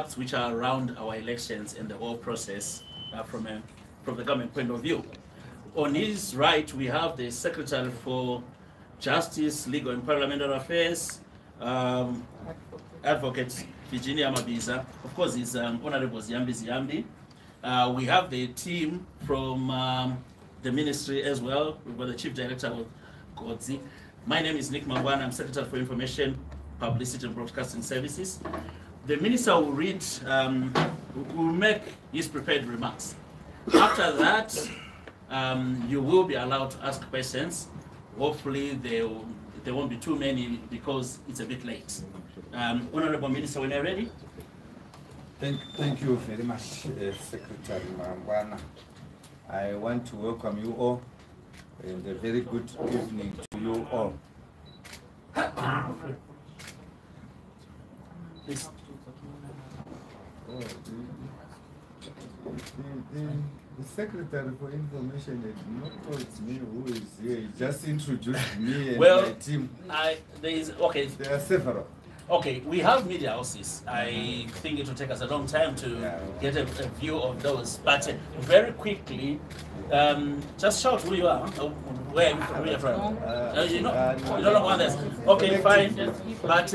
which are around our elections and the whole process from the government point of view. On his right, we have the Secretary for Justice, Legal and Parliamentary Affairs, Advocate Virginia Mabiza. Of course, is Honorable Ziyambi Ziyambi. We have the team from the ministry as well. We've got the Chief Director of Godzi. My name is Nick Mangwana. I'm Secretary for Information, Publicity and Broadcasting Services. The Minister will read, will make his prepared remarks. After that, you will be allowed to ask questions. Hopefully, there won't be too many because it's a bit late. Honorable Minister, when you're ready. Thank you very much, Secretary Mangwana. I want to welcome you all and a very good evening to you all. Please. The Secretary for Information had not told me who is here. He just introduced me and my team. There are several. Okay, we have media houses. I think it will take us a long time to get a view of those. But very quickly, just shout who you are. Where you're from. You don't know what this. Okay, fine. But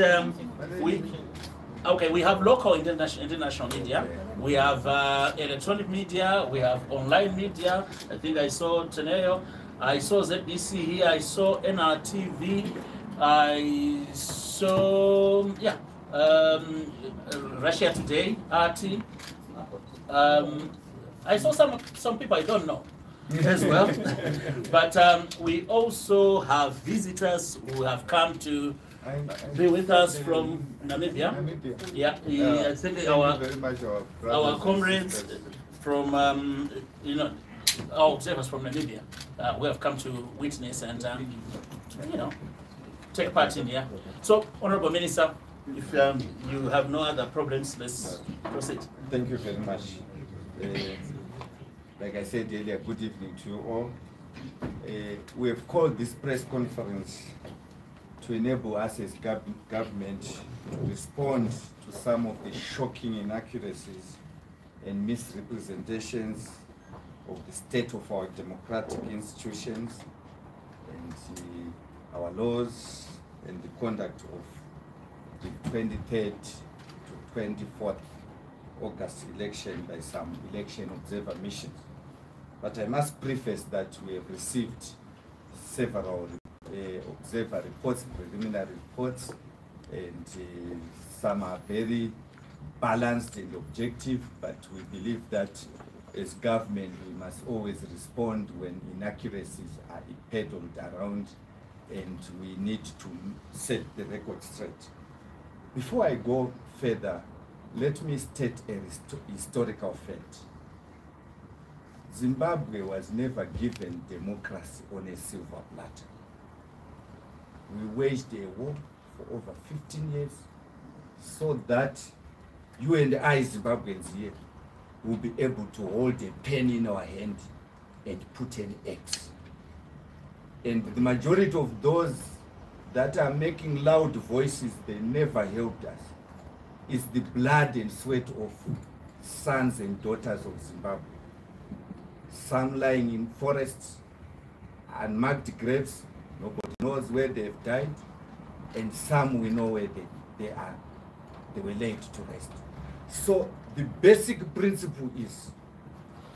we have local international media. We have electronic media. We have online media. I think I saw Teneo. I saw ZBC here. I saw NRTV. I saw Russia Today, RT. I saw some people I don't know as well. But we also have visitors who have come to be with us from Namibia. Yeah, I think our comrades from our observers from Namibia who have come to witness and take part in here. So, Honorable Minister, if you have no other problems, let's proceed. Thank you very much. Like I said earlier, good evening to you all. We have called this press conference to enable us as government to respond to some of the shocking inaccuracies and misrepresentations of the state of our democratic institutions and our laws and the conduct of the 23rd to 24th August election by some election observer missions. But I must preface that we have received several observer reports, preliminary reports, and some are very balanced and objective, but we believe that as government we must always respond when inaccuracies are peddled around and we need to set the record straight. Before I go further, let me state a historical fact. Zimbabwe was never given democracy on a silver platter. We waged a war for over 15 years so that you and I, Zimbabweans here, will be able to hold a pen in our hand and put an X. And the majority of those that are making loud voices, they never helped us. It's the blood and sweat of sons and daughters of Zimbabwe. Some lying in forests, unmarked graves, nobody knows where they've died, and some we know where they are. They were laid to rest. So the basic principle is,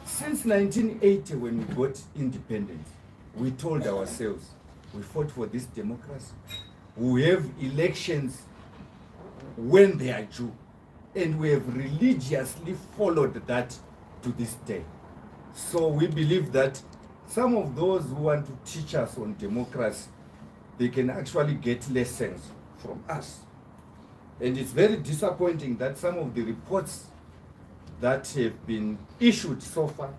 since 1980 when we got independence, we told ourselves, we fought for this democracy. We have elections when they are due. And we have religiously followed that to this day. So we believe that some of those who want to teach us on democracy, they can actually get lessons from us. And it's very disappointing that some of the reports that have been issued so far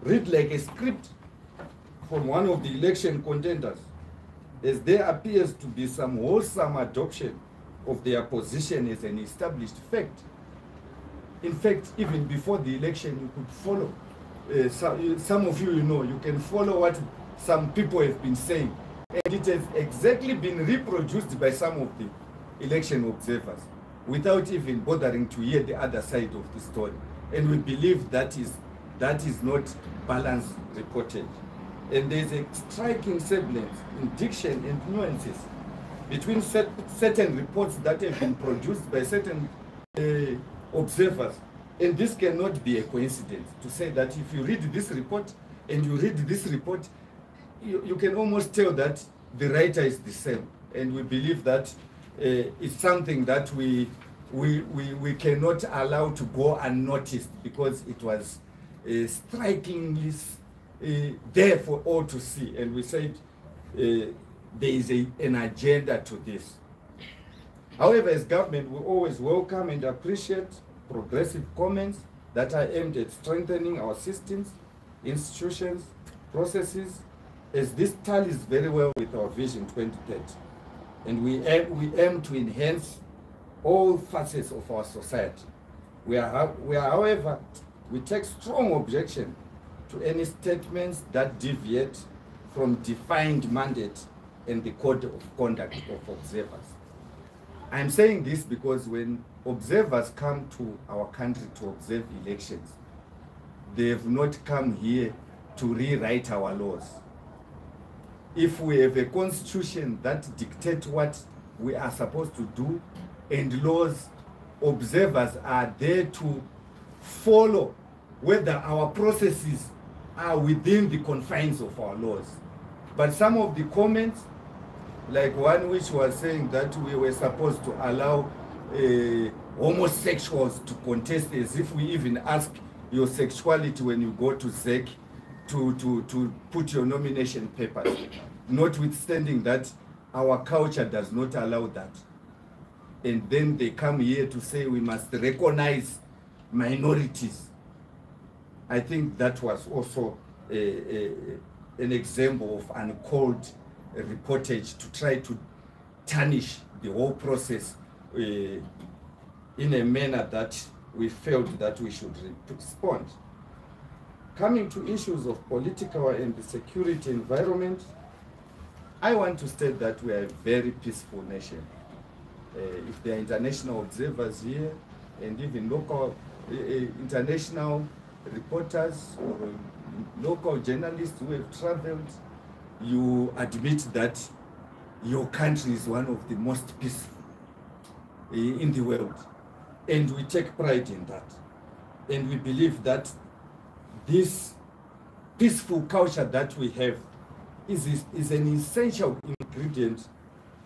read like a script from one of the election contenders, as there appears to be some wholesome adoption of their position as an established fact. In fact, even before the election, you could follow. Some of you know, you can follow what some people have been saying. And it has exactly been reproduced by some of the election observers. without even bothering to hear the other side of the story. And we believe that is not balanced reportage. And there's a striking semblance in diction and nuances between certain reports that have been produced by certain observers. And this cannot be a coincidence to say that if you read this report and you read this report, you can almost tell that the writer is the same. And we believe that it's something that we cannot allow to go unnoticed, because it was strikingly there for all to see. And we said there is an agenda to this. However, as government, we always welcome and appreciate progressive comments that are aimed at strengthening our systems, institutions, processes, as this tallies very well with our Vision 2030. And we aim to enhance all facets of our society. However, we take strong objection to any statements that deviate from defined mandate and the code of conduct of observers. I'm saying this because when observers come to our country to observe elections, they have not come here to rewrite our laws. If we have a constitution that dictates what we are supposed to do, and laws, observers are there to follow whether our processes are within the confines of our laws. But some of the comments, like one which was saying that we were supposed to allow homosexuals to contest, as if we even ask your sexuality when you go to ZEC to put your nomination papers, notwithstanding that our culture does not allow that. And then they come here to say we must recognize minorities. I think that was also an example of uncalled reportage to try to tarnish the whole process in a manner that we felt that we should respond. Coming to issues of political and the security environment, I want to state that we are a very peaceful nation. If there are international observers here, and even local international reporters or local journalists who have traveled, you admit that your country is one of the most peaceful in the world. And we take pride in that. And we believe that this peaceful culture that we have is an essential ingredient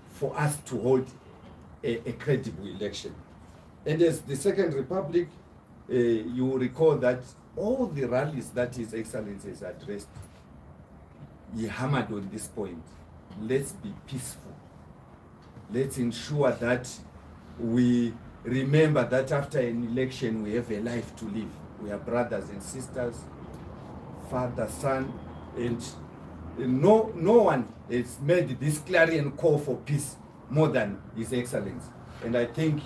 for us to hold a credible election. And as the Second Republic, you will recall that all the rallies that His Excellency has addressed, he hammered on this point. Let's be peaceful. Let's ensure that we remember that after an election we have a life to live. We are brothers and sisters, father, son, and no one has made this clarion call for peace more than His Excellency. And I think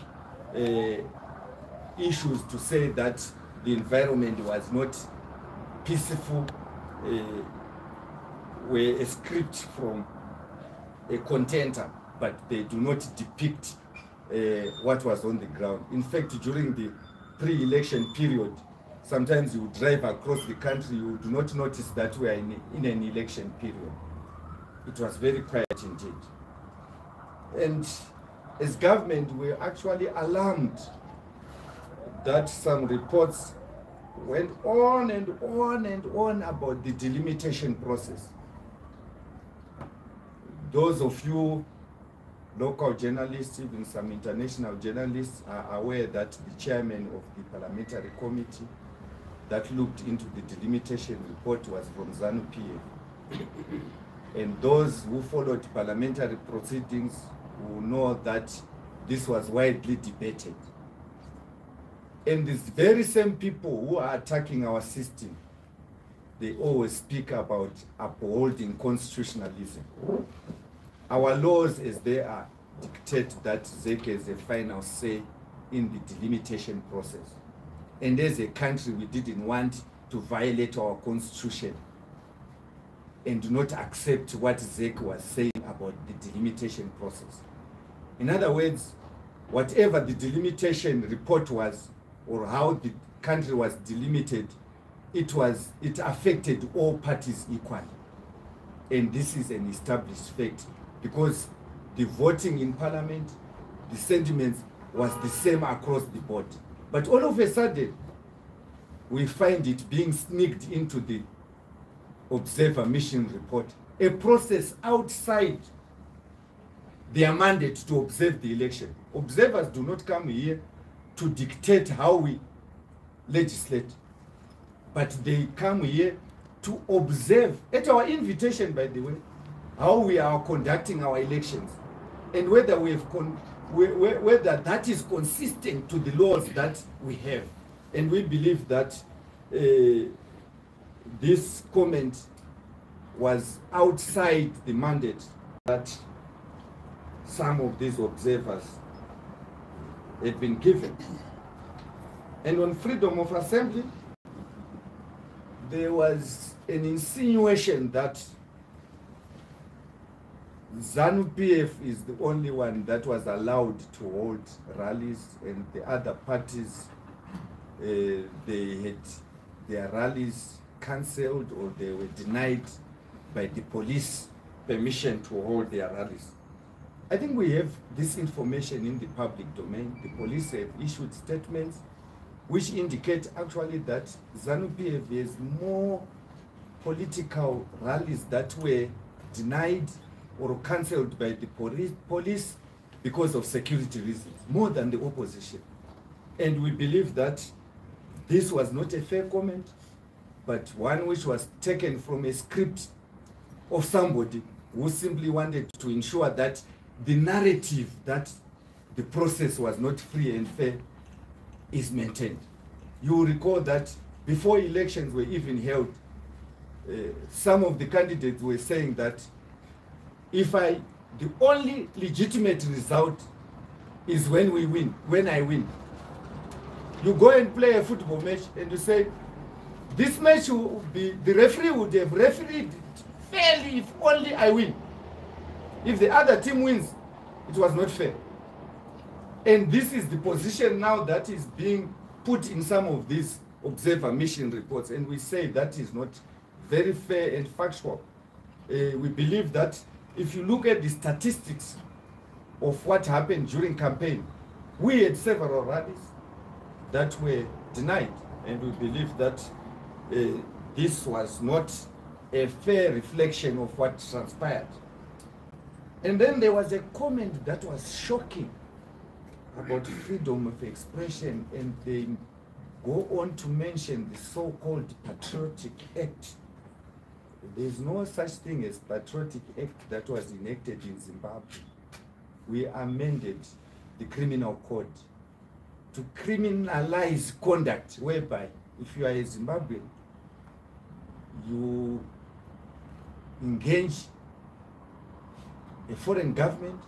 issues to say that the environment was not peaceful were a script from a contender, but they do not depict what was on the ground. In fact, during the pre-election period, sometimes you drive across the country, you do not notice that we are in an election period. It was very quiet indeed. And as government, we are actually alarmed that some reports went on and on and on about the delimitation process. Those of you local journalists, even some international journalists, are aware that the chairman of the parliamentary committee that looked into the delimitation report was from ZANU-PF. And those who followed parliamentary proceedings will know that this was widely debated. And these very same people who are attacking our system, they always speak about upholding constitutionalism. Our laws as they are dictate that ZEC has a final say in the delimitation process. And as a country, we didn't want to violate our constitution and not accept what ZEC was saying about the delimitation process. In other words, whatever the delimitation report was, or how the country was delimited, it affected all parties equally. And this is an established fact, because the voting in parliament, the sentiments was the same across the board. But all of a sudden, we find it being sneaked into the observer mission report, a process outside their mandate to observe the election. Observers do not come here to dictate how we legislate, but they come here to observe, at our invitation by the way, how we are conducting our elections, and whether we have whether that is consistent to the laws that we have. And we believe that this comment was outside the mandate that some of these observers had been given. And on freedom of assembly, there was an insinuation that ZANU-PF is the only one that was allowed to hold rallies, and the other parties, they had their rallies cancelled, or they were denied by the police permission to hold their rallies. I think we have this information in the public domain. The police have issued statements which indicate actually that ZANU-PF has more political rallies that were denied or cancelled by the police because of security reasons, more than the opposition. And we believe that this was not a fair comment, but one which was taken from a script of somebody who simply wanted to ensure that the narrative that the process was not free and fair is maintained. You will recall that before elections were even held, some of the candidates were saying that the only legitimate result is when we win, when I win. You go and play a football match and you say, this match will be, the referee would have refereed fairly if only I win. If the other team wins, it was not fair. And this is the position now that is being put in some of these observer mission reports, and we say that is not very fair and factual. We believe that if you look at the statistics of what happened during campaign, we had several rallies that were denied, and we believe that this was not a fair reflection of what transpired. And then there was a comment that was shocking about freedom of expression, and they go on to mention the so-called Patriotic Act. There is no such thing as Patriotic Act that was enacted in Zimbabwe. We amended the criminal code to criminalize conduct whereby if you are a Zimbabwean, you engage a foreign government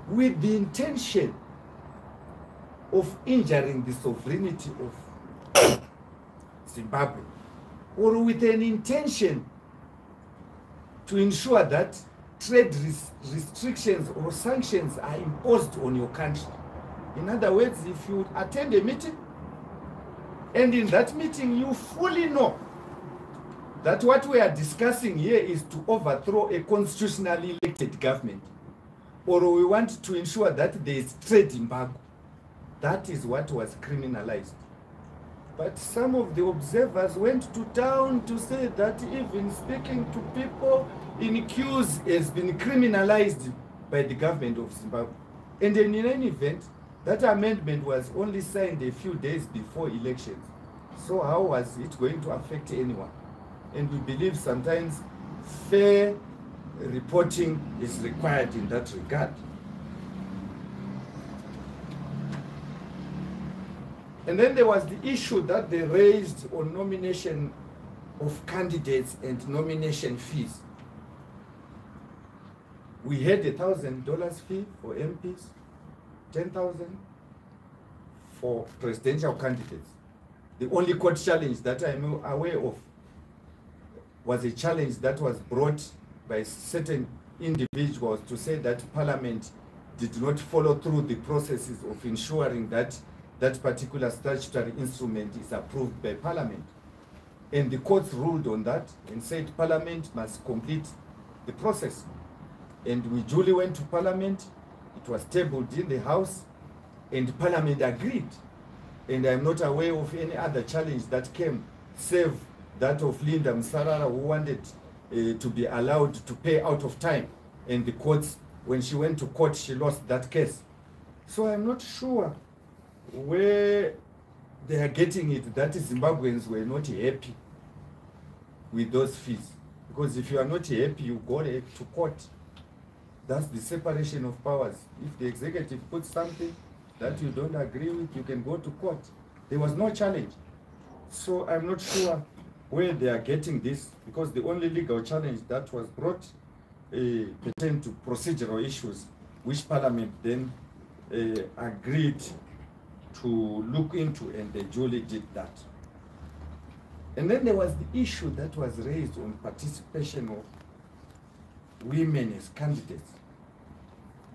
with the intention of injuring the sovereignty of Zimbabwe, or with an intention to ensure that trade restrictions or sanctions are imposed on your country. In other words, if you attend a meeting, and in that meeting you fully know that what we are discussing here is to overthrow a constitutionally elected government, or we want to ensure that there is trade embargo, that is what was criminalized. But some of the observers went to town to say that even speaking to people in queues has been criminalized by the government of Zimbabwe. And in any event, that amendment was only signed a few days before elections. So how was it going to affect anyone? And we believe sometimes fair reporting is required in that regard. And then there was the issue that they raised on nomination of candidates and nomination fees. We had $1,000 fee for MPs, $10,000 for presidential candidates. The only court challenge that I'm aware of was a challenge that was brought by certain individuals to say that Parliament did not follow through the processes of ensuring that that particular statutory instrument is approved by Parliament. And the courts ruled on that and said Parliament must complete the process. And we duly went to Parliament. It was tabled in the House, and Parliament agreed. And I'm not aware of any other challenge that came, save that of Linda Msarara, who wanted to be allowed to pay out of time. And the courts, when she went to court, she lost that case. So I'm not sure where they are getting it that Zimbabweans were not happy with those fees. Because if you are not happy, you go to court. That's the separation of powers. If the executive puts something that you don't agree with, you can go to court. There was no challenge. So I'm not sure where they are getting this, because the only legal challenge that was brought pertained to procedural issues, which Parliament then agreed to look into, and they duly did that. And then there was the issue that was raised on participation of women as candidates.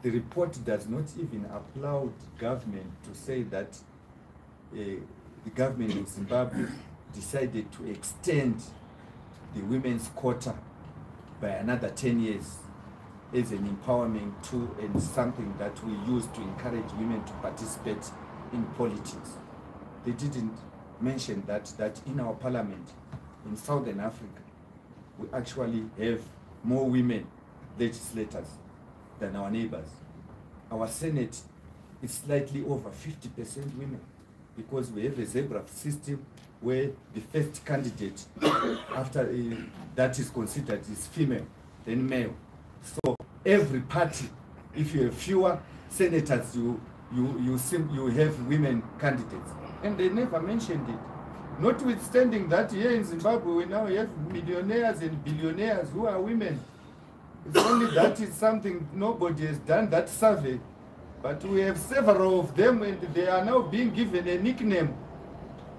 The report does not even applaud government to say that the government in Zimbabwe decided to extend the women's quota by another 10 years as an empowerment tool and something that we use to encourage women to participate in politics. They didn't mention that in our parliament in Southern Africa, we actually have more women legislators than our neighbors. Our Senate is slightly over 50% women, because we have a zebra system where the first candidate after that is considered is female, then male. So every party, if you have fewer senators, you have women candidates. And they never mentioned it. Notwithstanding that here in Zimbabwe, we now have millionaires and billionaires who are women. It's only that is something nobody has done that survey. But we have several of them, and they are now being given a nickname.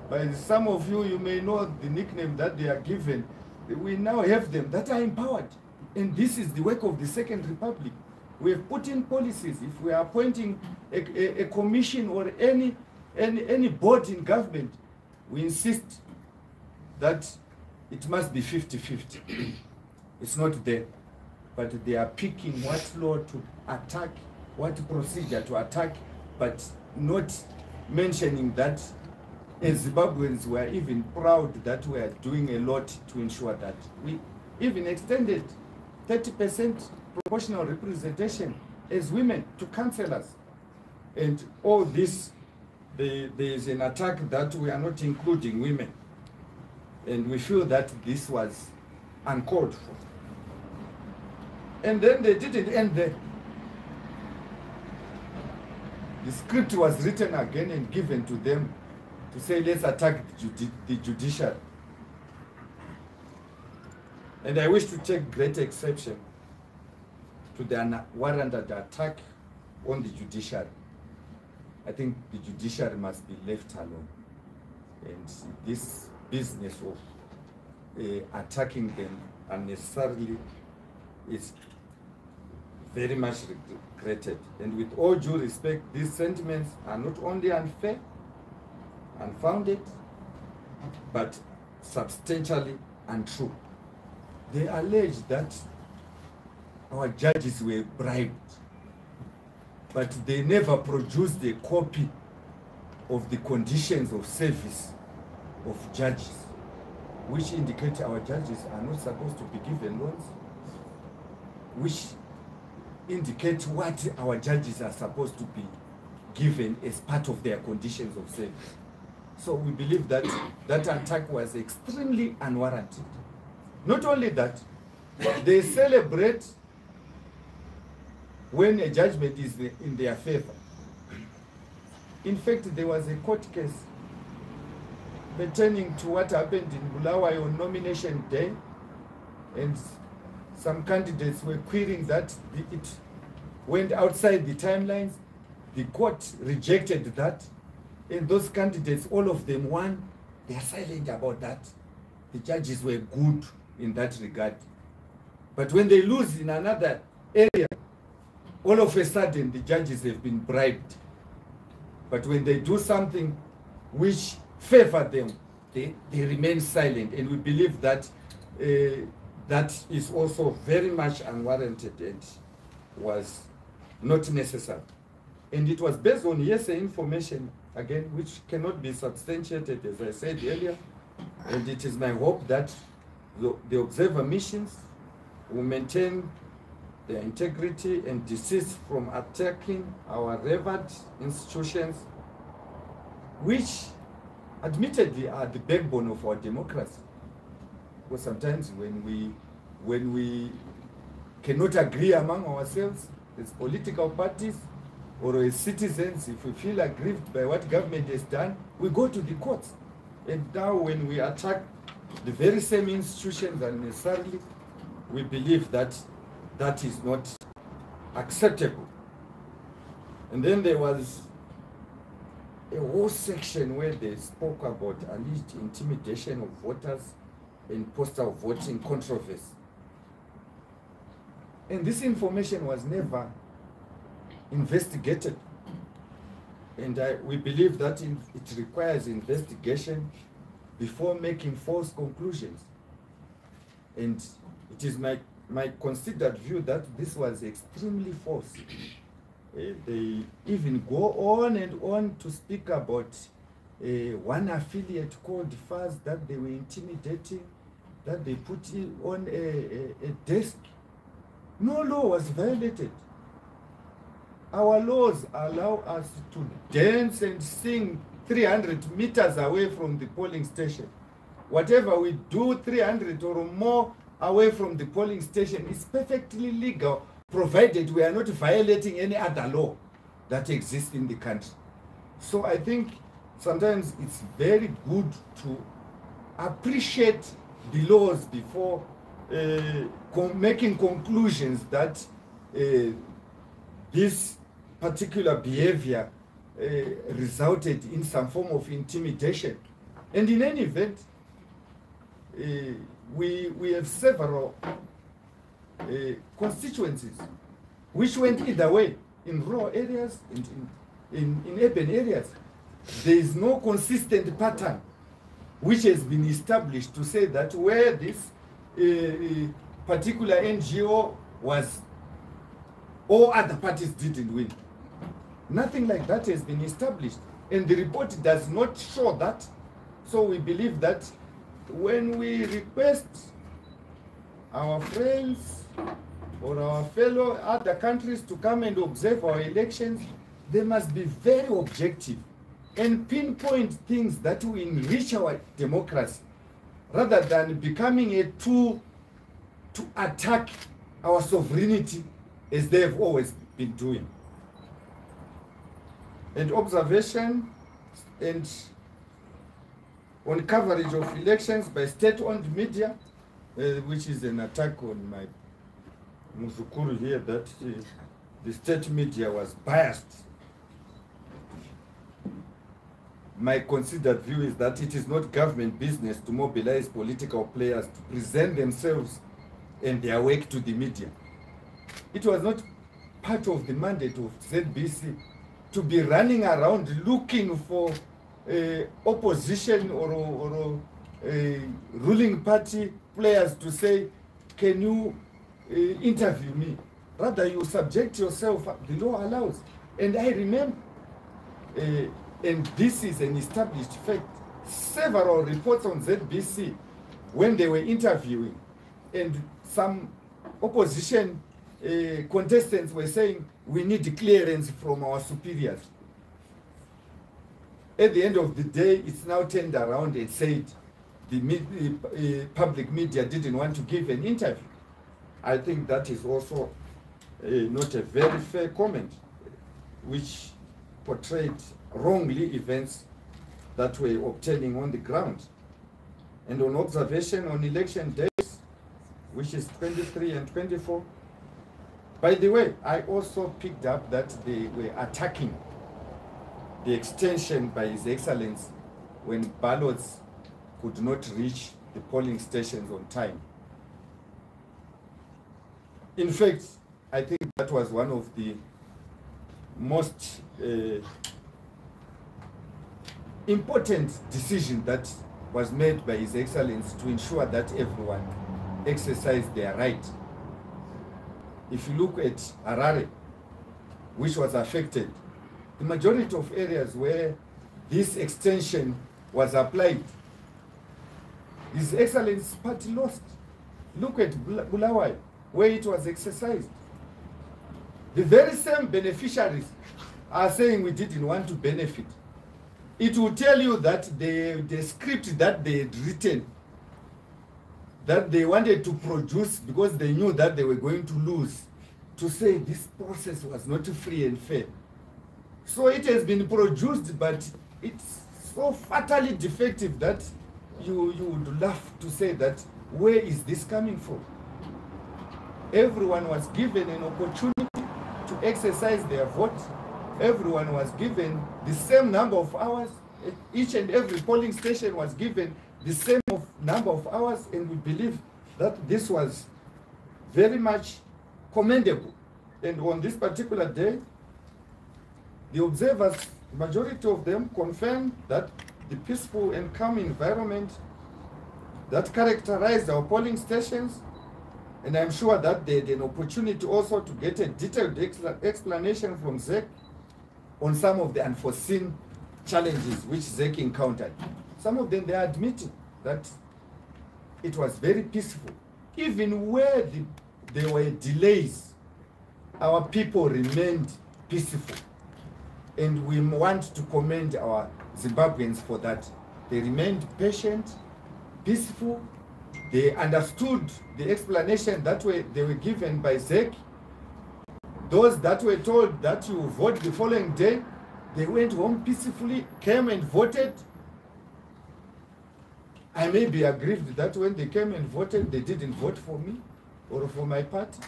By some of you, you may know the nickname that they are given. We now have them that are empowered. And this is the work of the Second Republic. We have put in policies. If we are appointing a commission or any board in government, we insist that it must be 50-50. It's not there. But they are picking what law to attack, what procedure to attack, but not mentioning that as Zimbabweans were even proud that we are doing a lot to ensure that. We even extended 30% proportional representation as women to councillors. And all this, there is an attack that we are not including women. And we feel that this was uncalled for. And then they didn't end there. The script was written again and given to them to say, let's attack the judiciary. And I wish to take great exception to the warranted attack on the judiciary. I think the judiciary must be left alone. And this business of attacking them unnecessarily is very much regretted. And with all due respect, these sentiments are not only unfair, unfounded, but substantially untrue. They allege that our judges were bribed, but they never produced a copy of the conditions of service of judges, which indicate our judges are not supposed to be given loans, which indicate what our judges are supposed to be given as part of their conditions of service. So we believe that that attack was extremely unwarranted. Not only that, they celebrate when a judgment is in their favor. In fact, there was a court case pertaining to what happened in Bulawayo on nomination day, and some candidates were querying that it went outside the timelines. The court rejected that, and those candidates, all of them won. They are silent about that. The judges were good in that regard. But when they lose in another area, all of a sudden the judges have been bribed. But when they do something which favor them, they remain silent. And we believe that that is also very much unwarranted and was not necessary. And it was based on hearsay information, again, which cannot be substantiated, as I said earlier. And it is my hope that the observer missions will maintain their integrity and desist from attacking our revered institutions, which admittedly are the backbone of our democracy. Because sometimes when we cannot agree among ourselves as political parties or as citizens, if we feel aggrieved by what government has done, we go to the courts. And now when we attack the very same institutions unnecessarily, we believe that that is not acceptable. And then there was a whole section where they spoke about alleged intimidation of voters and postal voting controversy. And this information was never investigated. And we believe that it requires investigation before making false conclusions. And it is my considered view that this was extremely false. They even go on and on to speak about one affiliate called FAS that they were intimidating, that they put on a desk. No law was violated. Our laws allow us to dance and sing 300 meters away from the polling station. Whatever we do 300 or more away from the polling station is perfectly legal, provided we are not violating any other law that exists in the country. So I think sometimes it's very good to appreciate the laws before making conclusions that this particular behavior resulted in some form of intimidation. And in any event, we have several constituencies which went either way, in rural areas and in urban areas. There is no consistent pattern which has been established to say that where this particular NGO was, all other parties didn't win. Nothing like that has been established, and the report does not show that. So we believe that when we request our friends or our fellow other countries to come and observe our elections, they must be very objective and pinpoint things that will enrich our democracy, rather than becoming a tool to attack our sovereignty as they have always been doing. And observation and on coverage of elections by state-owned media, which is an attack on my Muzukuru here, that the state media was biased. My considered view is that it is not government business to mobilize political players to present themselves and their work to the media. It was not part of the mandate of ZBC to be running around looking for opposition or ruling party players to say, can you interview me? Rather, you subject yourself, the law allows. And I remember, and this is an established fact, several reports on ZBC when they were interviewing, and some opposition contestants were saying, we need clearance from our superiors. At the end of the day, it's now turned around and said the public media didn't want to give an interview. I think that is also not a very fair comment, which portrayed wrongly events that were obtaining on the ground. And on observation on election days, which is 23 and 24, by the way, I also picked up that they were attacking the extension by His Excellency when ballots could not reach the polling stations on time. In fact, I think that was one of the most important decisions that was made by His Excellency to ensure that everyone exercised their right. If you look at Harare, which was affected, the majority of areas where this extension was applied, His Excellency's party lost. Look at Bulawayo, where it was exercised. The very same beneficiaries are saying we didn't want to benefit. It will tell you that the script that they had written, that they wanted to produce because they knew that they were going to lose, to say this process was not free and fair. So it has been produced, but it's so fatally defective that you would laugh to say that, where is this coming from? Everyone was given an opportunity to exercise their vote. Everyone was given the same number of hours. Each and every polling station was given the same number of hours, and we believe that this was very much commendable. And on this particular day, the observers, majority of them, confirmed that the peaceful and calm environment that characterized our polling stations, and I'm sure that they had an opportunity also to get a detailed explanation from ZEC on some of the unforeseen challenges which ZEC encountered. Some of them, they are admitting that it was very peaceful. Even where there were delays, our people remained peaceful. And we want to commend our Zimbabweans for that. They remained patient, peaceful. They understood the explanation that they were given by ZEC. Those that were told that you vote the following day, they went home peacefully, came and voted. I may be aggrieved that when they came and voted, they didn't vote for me or for my party.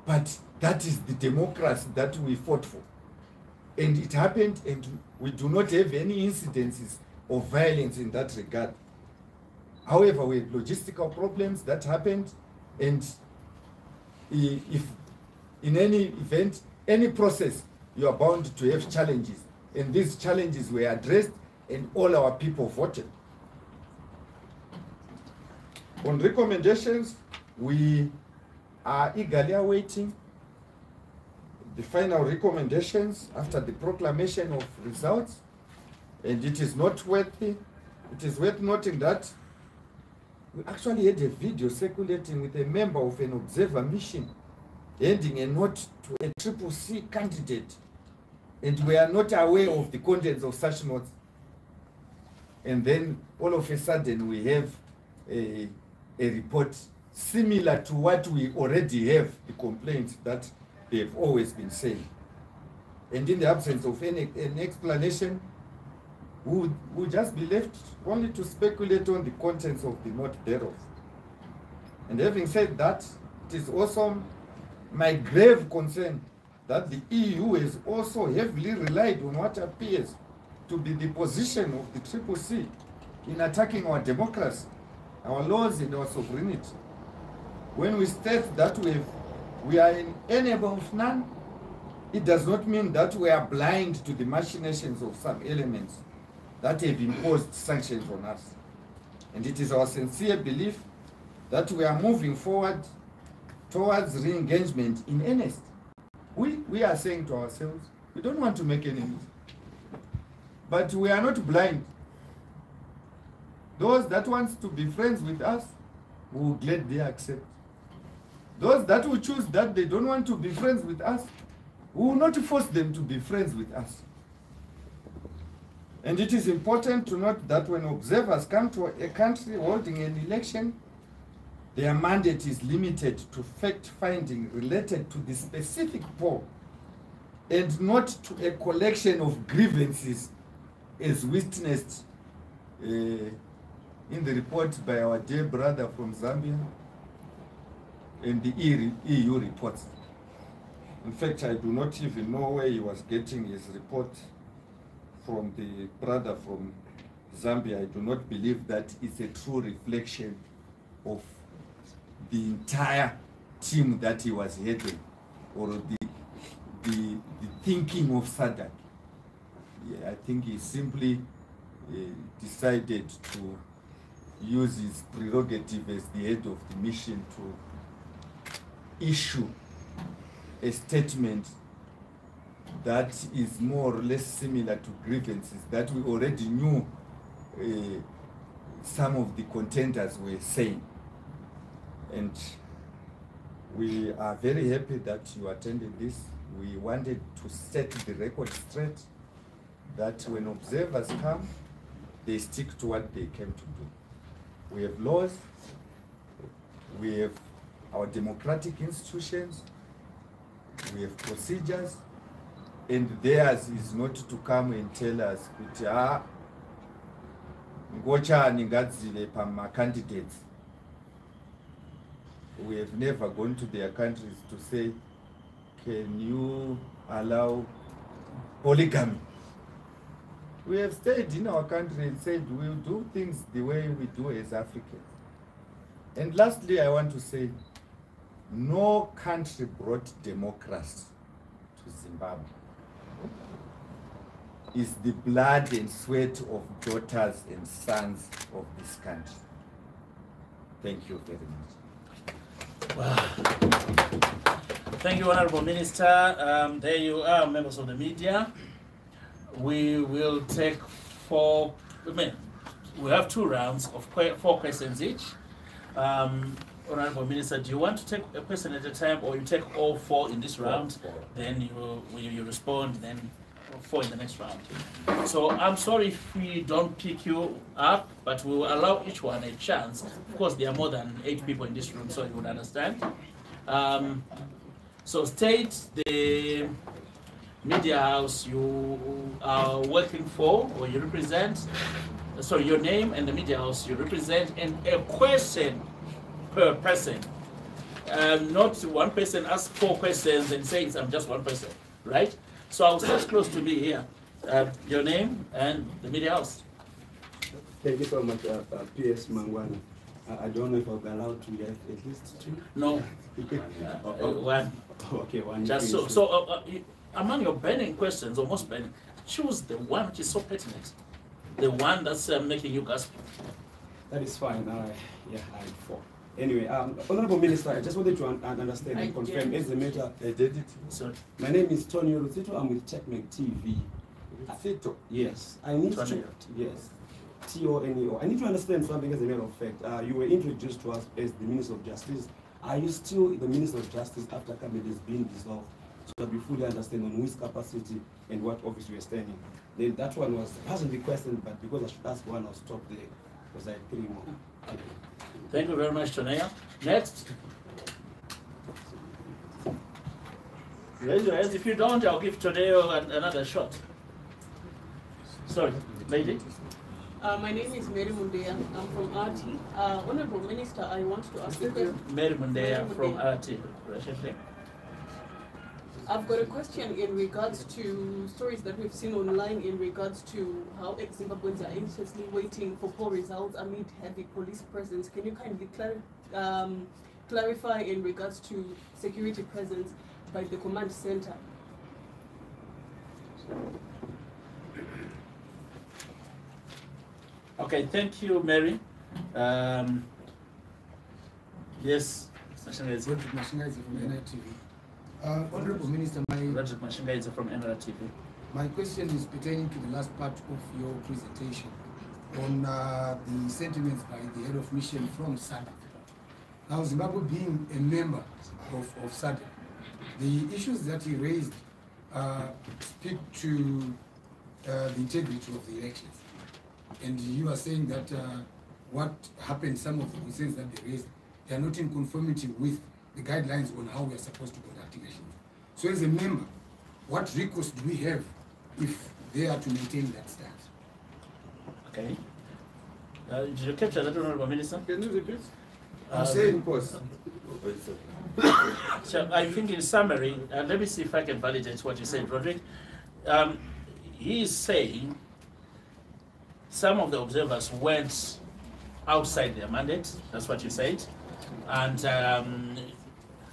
But that is the democracy that we fought for. And it happened, and we do not have any incidences of violence in that regard. However, we had logistical problems that happened, and if in any event, any process, you are bound to have challenges. And these challenges were addressed, and all our people voted. On recommendations, we are eagerly awaiting the final recommendations after the proclamation of results. And it is noteworthy, it is worth noting that we actually had a video circulating with a member of an observer mission handing a note to a C candidate, and we are not aware of the contents of such notes. And then all of a sudden we have a report similar to what we already have, the complaints that they've always been saying. And in the absence of an explanation, we would just be left only to speculate on the contents of the note thereof. And having said that, it is also my grave concern that the EU has also heavily relied on what appears to be the position of the C in attacking our democracy, our laws, and our sovereignty. When we state that we are in enable of none, it does not mean that we are blind to the machinations of some elements that have imposed sanctions on us. And it is our sincere belief that we are moving forward towards re-engagement in earnest. We are saying to ourselves, we don't want to make enemies. But we are not blind. Those that want to be friends with us, we will gladly accept. Those that will choose that they don't want to be friends with us, we will not force them to be friends with us. And it is important to note that when observers come to a country holding an election, their mandate is limited to fact-finding related to the specific poll and not to a collection of grievances as witnessed in the report by our dear brother from Zambia and the EU reports. In fact, I do not even know where he was getting his report from the brother from Zambia. I do not believe that it's a true reflection of the entire team that he was heading. or the thinking of SADC. Yeah, I think he simply decided to use his prerogative as the head of the mission to issue a statement that is more or less similar to grievances that we already knew some of the contenders were saying. And we are very happy that you attended this. We wanted to set the record straight that when observers come, they stick to what they came to do. We have laws, we have our democratic institutions, we have procedures, and theirs is not to come and tell us, ngochani ngadzile pama candidates. We have never gone to their countries to say, can you allow polygamy? We have stayed in our country and said we'll do things the way we do as Africans. And lastly, I want to say, no country brought democracy to Zimbabwe. It's the blood and sweat of daughters and sons of this country. Thank you very much. Wow. Thank you, Honorable Minister. There you are, members of the media. We will take we have 2 rounds of 4 questions each. Honorable Minister, do you want to take a question at a time, or you take all 4 in this round? Then you respond, then 4 in the next round. So I'm sorry if we don't pick you up, but we will allow each one a chance. Of course, there are more than 8 people in this room, so you would understand. So state the media house you are working for or you represent, sorry, your name and the media house you represent, and a question per person. Not one person asks 4 questions and says I'm just one person, right? So I'll start close to me here. Your name and the media house. Thank you so much, P.S. Mangwana. I don't know if I'll be allowed to get at least 2. No. 1. Okay, 1. Just so among your burning questions, or most burning, choose the one which is so pertinent. The one that's making you gasp. That is fine. Yeah, I'm 4. Anyway, Honorable Minister, I just wanted to understand and confirm as a matter. Sorry. My name is Tony Ruthito. I'm with Checkmate TV. Ruthito? Yes. I need to. Yes. T-O-N-E-O. I need to understand something as a matter of fact. You were introduced to us as the Minister of Justice. Are you still the Minister of Justice after cabinet has been dissolved? So that we fully understand on which capacity and what office you are standing. Then that one wasn't the question, but because I should ask one, I'll stop there because I had 3 more. Thank you very much, Tonea. Next. Raise your hands. If you don't, I'll give Tonea another shot. Sorry, lady. My name is Mary Mundea. I'm from RT. Honorable Minister, I want to ask you a question. Mary Mundea from RT. I've got a question in regards to stories that we've seen online in regards to how ex-Zimbabweans are anxiously waiting for poll results amid heavy police presence. Can you kindly clarify in regards to security presence by the command center? Okay, thank you, Mary. Yes, Honorable Minister, my question is pertaining to the last part of your presentation on the sentiments by the head of mission from SADC. Now, Zimbabwe being a member of SADC, the issues that he raised speak to the integrity of the elections. And you are saying that what happened, some of the concerns that they raised, they are not in conformity with the guidelines on how we are supposed to conduct elections. So as a member, what recourse do we have if they are to maintain that stance? Okay. Did you capture that, Honorable Minister? Can you repeat? I'm saying, course. So I think in summary, let me see if I can validate what you said, Roderick. He is saying some of the observers went outside their mandate, that's what you said, and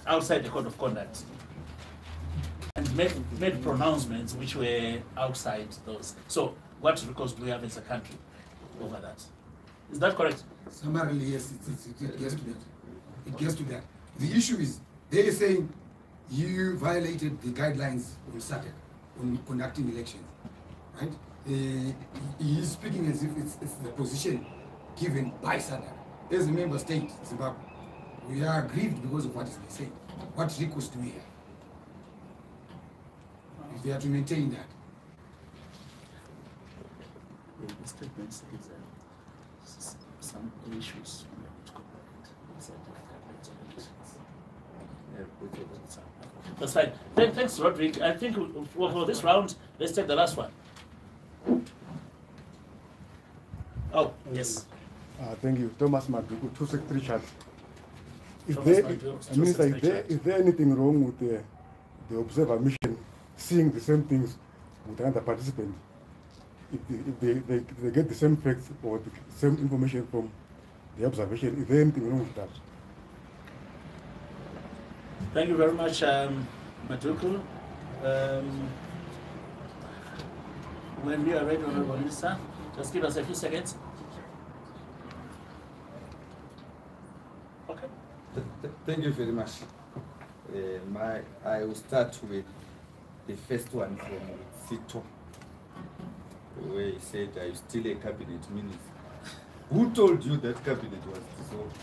outside the code of conduct. made pronouncements which were outside those. So what recourse do we have as a country over that? Is that correct? Summarily, yes, it gets to that. It gets to that. The issue is, they are saying you violated the guidelines on SADC on conducting elections, right? He is speaking as if it's the position given by SADC. As a member state, Zimbabwe, we are aggrieved because of what is they say. What recourse do we have? If they are to maintain that. The statement says some issues. That's fine. Thanks, Roderick. I think for this round, let's take the last one. Oh, yes. Thank you. Thomas Maduku, 263 Richard. Thomas Maduku, Is there anything wrong with the observer mission seeing the same things with another participant? If they get the same facts or the same information from the observation, is there anything wrong with that? Thank you very much, Maduku. When you are ready, Honorable Minister, just give us a few seconds. Okay. Thank you very much. I will start with the first one from Sito, where he said, "Are you still a cabinet minister?" Who told you that cabinet was dissolved?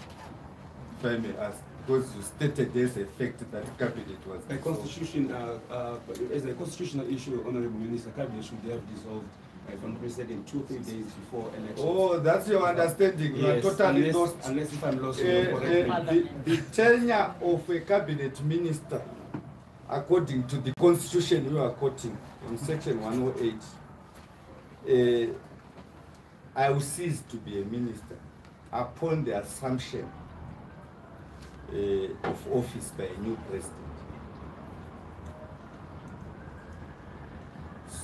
If I may ask, because you stated as a fact that cabinet was A dissolved. constitution, as a constitutional issue, Honorable Minister, cabinet should have dissolved, if I'm not mistaken, 2 or 3 days before elections. Oh, that's your understanding. You are Yes, totally unless, lost. unless if I'm lost, you correct me. The tenure of a cabinet minister, according to the constitution you are quoting in section 108, I will cease to be a minister upon the assumption of office by a new president.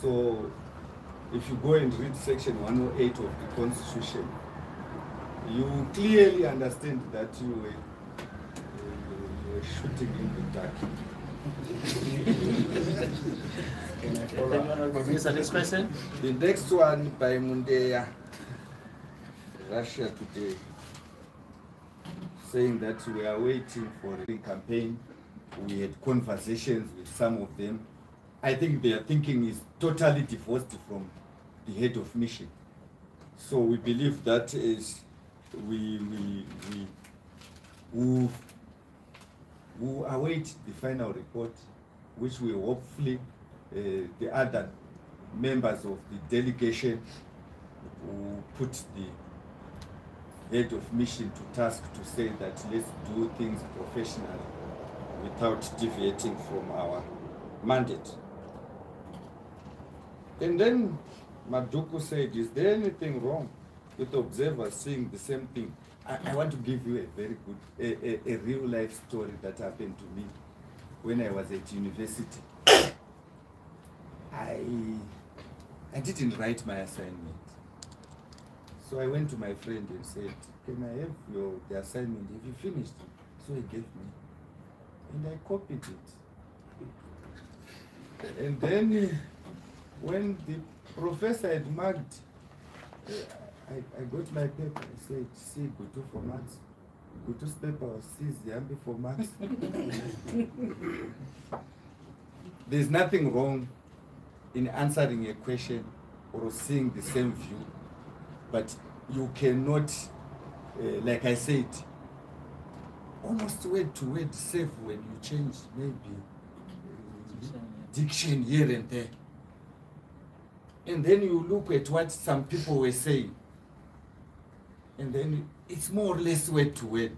So if you go and read section 108 of the constitution, you clearly understand that you were shooting in the dark. Thank you, Honorable Minister. Next question. The next one by Mundeya, Russia Today, saying that we are waiting for a campaign. We had conversations with some of them. I think their thinking is totally divorced from the head of mission. So we believe that is we await the final report, which will hopefully the other members of the delegation will put the head of mission to task to say that let's do things professionally without deviating from our mandate. And then Maduku said, is there anything wrong with observers seeing the same thing? I want to give you a very good, a real life story that happened to me when I was at university. I didn't write my assignment. So I went to my friend and said, can I have the assignment? Have you finished? So he gave me. And I copied it. And then when the professor had marked, I got my paper. I said, C, Gutu for maths. Gutu's paper was C, Ziyambi for maths. There's nothing wrong in answering a question or seeing the same view, but you cannot, like I said, almost word to word save when you change maybe diction here and there. And then you look at what some people were saying, and then it's more or less word to word.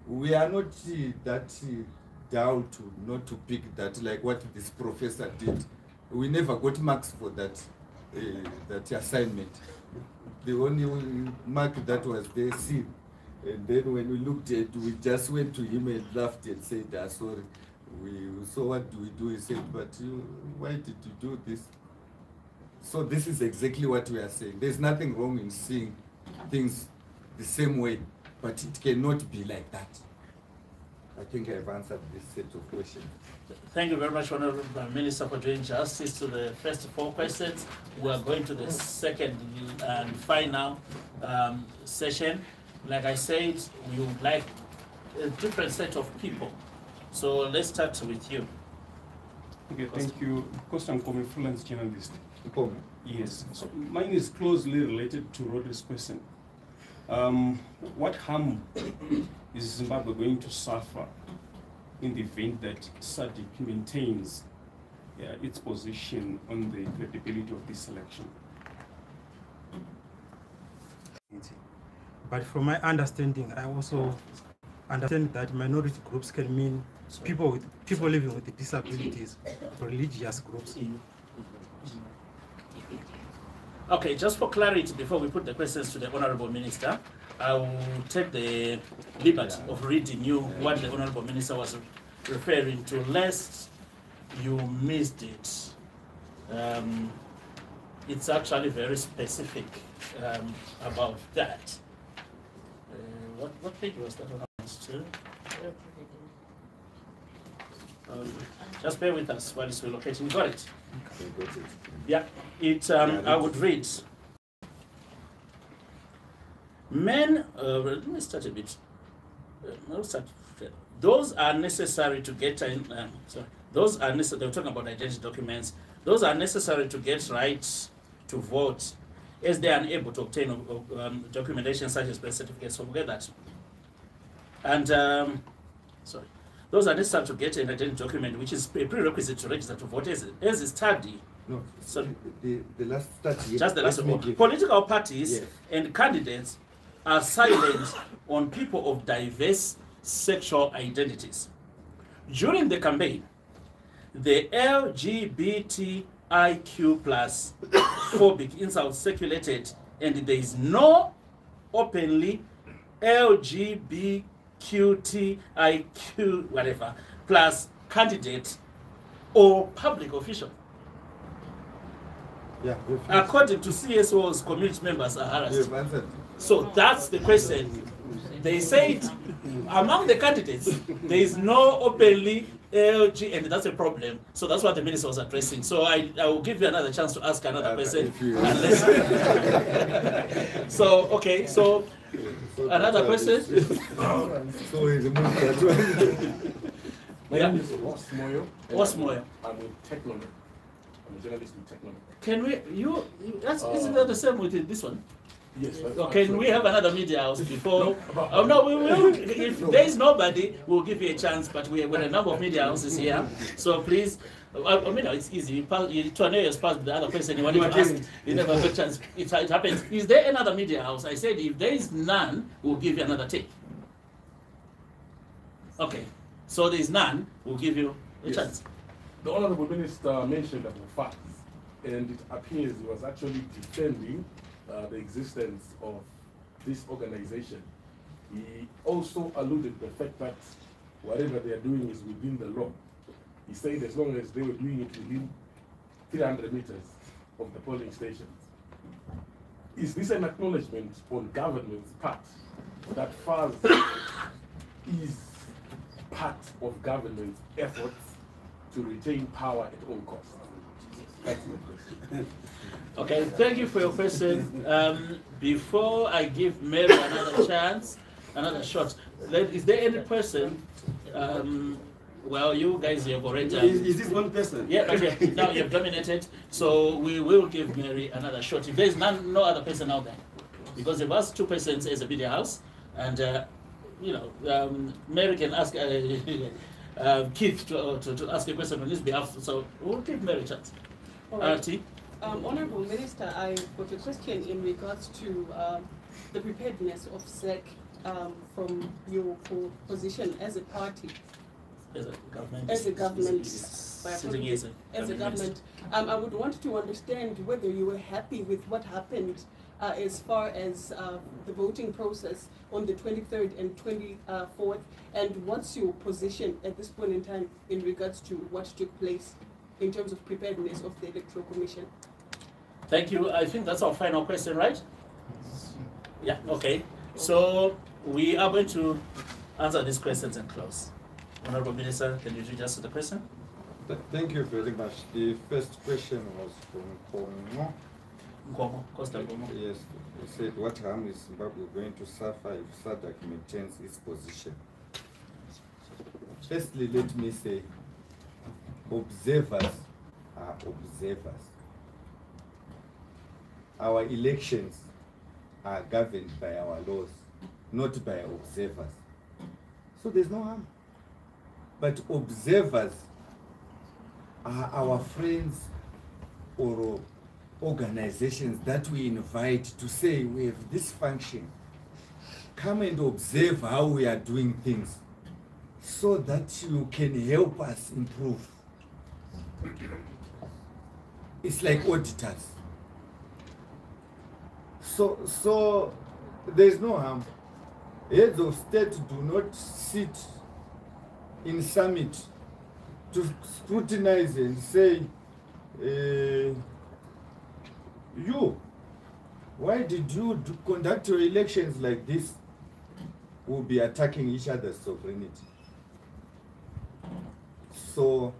We are not that down to not to pick that, like what this professor did. We never got marks for that that assignment. The only mark that was there, C. And then when we looked at it, we just went to him and laughed and said, sorry. So what do we do? He said, but why did you do this? So this is exactly what we are saying. There's nothing wrong in seeing things the same way, but it cannot be like that. I think I've answered this set of questions. Thank you very much, Honorable Minister, for doing justice to the first 4 questions. We are going to the second and final session. Like I said, we would like a different set of people. So let's start with you. Okay, thank you. Costa Nkome, freelance journalist. Nkome? Yes. So mine is closely related to Rodri's question. What harm is Zimbabwe going to suffer in the event that SADC maintains its position on the credibility of this election? But from my understanding, I also understand that minority groups can mean people living with disabilities, religious groups. Okay, just for clarity, before we put the questions to the Honorable Minister, I will take the liberty of reading you what the Honorable Minister was referring to, lest you missed it. It's actually very specific about that. What page was that on? Just bear with us while it's relocating. Got it? Yeah, I would read. Men, let me start a bit. Those are necessary to get in, those are necessary, they were talking about identity documents. Those are necessary to get rights to vote, as they are unable to obtain documentation such as birth certificates. So forget that. And, those are necessary to get an identity document, which is a prerequisite to register to vote, as is study. No, so the last study. Just the last one. Political parties and candidates are silent on people of diverse sexual identities. During the campaign, the LGBTIQ plus phobic insults circulated, and there is no openly LGBTQTIQ whatever plus candidate or public official. Yeah, according to CSOs, community members are harassed. So that's the question. They said among the candidates, there is no openly LG, and that's a problem. So that's what the minister was addressing. So I will give you another chance to ask another question. So, okay, so another question? My name is Osmoyo. Osmoyo. I'm with Technomed. I'm a journalist with Technomed. Can we, isn't that the same with this one? Yes. Can we have another media house before? No, we will. If there is nobody, we'll give you a chance. But we have a number of media houses here, so please. I mean, it's easy. You turn your pass with the other person you want to ask. You never have a chance. It happens. Is there another media house? I said if there is none, we'll give you another take. Okay. So there is none. We'll give you a chance. The Honourable Minister mentioned about facts, and it appears he was actually defending the existence of this organization. He also alluded to the fact that whatever they are doing is within the law. He said as long as they were doing it within 300 meters of the polling stations. Is this an acknowledgement on government's part that FAS is part of government's efforts to retain power at all costs? That's my question. Okay, thank you for your question. Before I give Mary another chance, another shot, is there any person? Well, you guys have already. Is this one person? Yeah, okay. Now you have dominated, so we will give Mary another shot. If there is no other person out there, because there was 2 persons as a media house, and Mary can ask Keith to ask a question on his behalf. So we'll give Mary a chance. Right. Honourable Minister, I've got a question in regards to the preparedness of SEC from your position as a party. As a government. As a government. Sitting as a government. I would want to understand whether you were happy with what happened as far as the voting process on the 23rd and 24th, and what's your position at this point in time in regards to what took place in terms of preparedness of the Electoral Commission? Thank you. I think that's our final question, right? Yeah, okay. So we are going to answer these questions and close. Honorable Minister, can you read us the question? Thank you very much. The first question was from Kongo. Nkomo, Costa Nkomo. Yes, he said, what harm is Zimbabwe going to suffer if SADC maintains its position? Firstly, let me say, observers are observers. Our elections are governed by our laws, not by observers. So there's no harm. But observers are our friends or organizations that we invite to say, we have this function. Come and observe how we are doing things so that you can help us improve. It's like auditors. So there's no harm. Heads of state do not sit in summit to scrutinize and say, you, why did you conduct your elections like this? We'll be attacking each other's sovereignty. So,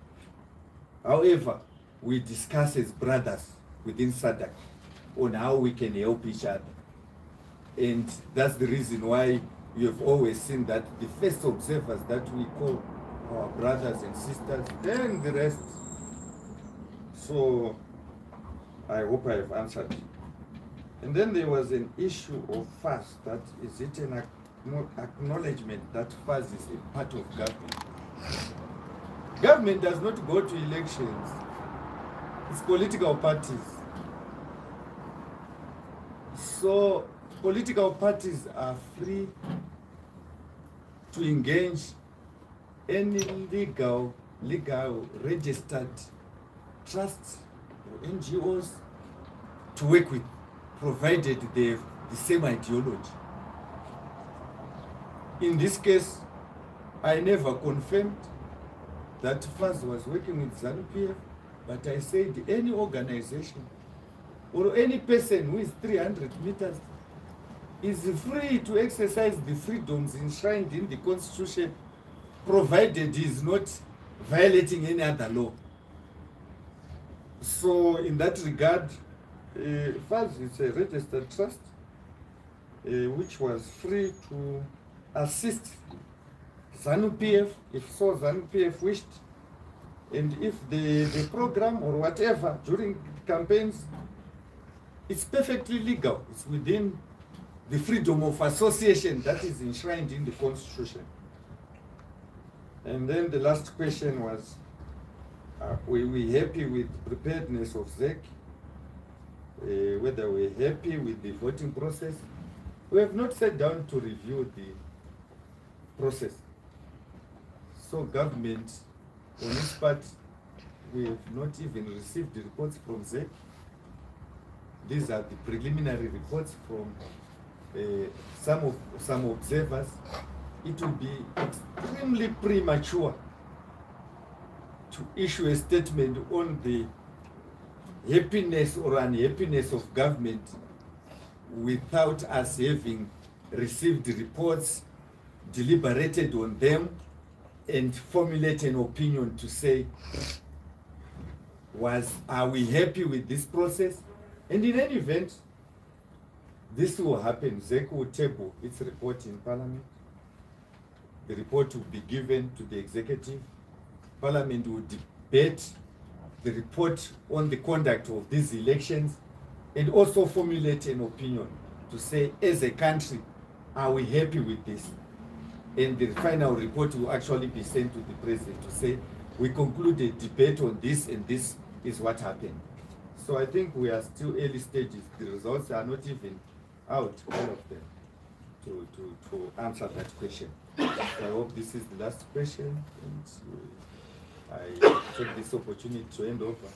however, we discuss as brothers within SADC on how we can help each other. And that's the reason why you have always seen that the first observers that we call our brothers and sisters, then the rest. So I hope I have answered. And then there was an issue of FAS, that is it an acknowledgement that FAS is a part of government. Government does not go to elections. It's political parties. So political parties are free to engage any legal registered trusts or NGOs to work with, provided they have the same ideology. In this case, I never confirmed that FAS was working with ZANU-PF, but I said any organization or any person who is 300 meters is free to exercise the freedoms enshrined in the Constitution, provided he is not violating any other law. So in that regard, FAS is a registered trust which was free to assist ZANU-PF if so ZANU-PF wished, and if the program or whatever during campaigns, it's perfectly legal. It's within the freedom of association that is enshrined in the Constitution. And then the last question was, were we happy with preparedness of ZEC? Whether we're happy with the voting process? We have not sat down to review the process. So government, on its part, we have not even received the reports from ZEC. These are the preliminary reports from some observers. It will be extremely premature to issue a statement on the happiness or unhappiness of government without us having received reports, deliberated on them, and formulate an opinion to say, are we happy with this process? And in any event, this will happen. ZEC will table its report in Parliament. The report will be given to the executive. Parliament will debate the report on the conduct of these elections and also formulate an opinion to say, as a country, are we happy with this? And the final report will actually be sent to the president to say, we concluded debate on this and this is what happened. So I think we are still early stages. The results are not even out, all of them, to answer that question. So I hope this is the last question, and I take this opportunity to hand over